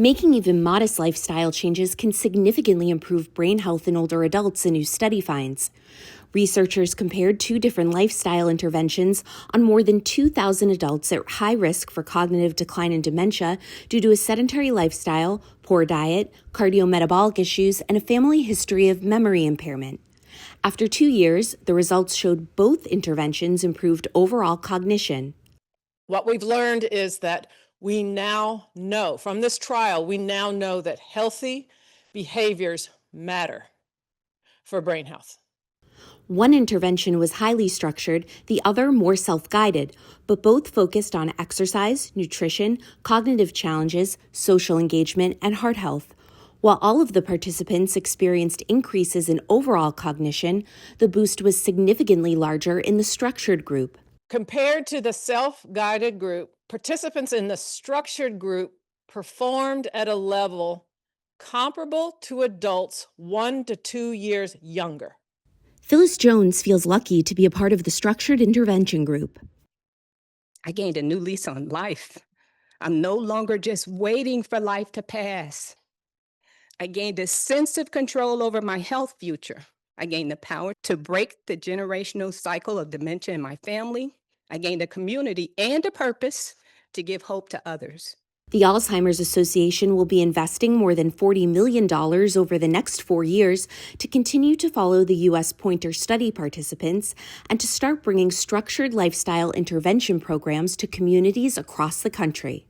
Making even modest lifestyle changes can significantly improve brain health in older adults, a new study finds. Researchers compared two different lifestyle interventions on more than 2,000 adults at high risk for cognitive decline and dementia due to a sedentary lifestyle, poor diet, cardiometabolic issues, and a family history of memory impairment. After 2 years, the results showed both interventions improved overall cognition. What we've learned is that we now know, from this trial, we now know that healthy behaviors matter for brain health. One intervention was highly structured, the other more self-guided, but both focused on exercise, nutrition, cognitive challenges, social engagement, and heart health. While all of the participants experienced increases in overall cognition, the boost was significantly larger in the structured group. Compared to the self-guided group, participants in the structured group performed at a level comparable to adults 1 to 2 years younger. Phyllis Jones feels lucky to be a part of the structured intervention group. I gained a new lease on life. I'm no longer just waiting for life to pass. I gained a sense of control over my health future. I gained the power to break the generational cycle of dementia in my family. I gained a community and a purpose to give hope to others. The Alzheimer's Association will be investing more than $40 million over the next 4 years to continue to follow the U.S. Pointer study participants and to start bringing structured lifestyle intervention programs to communities across the country.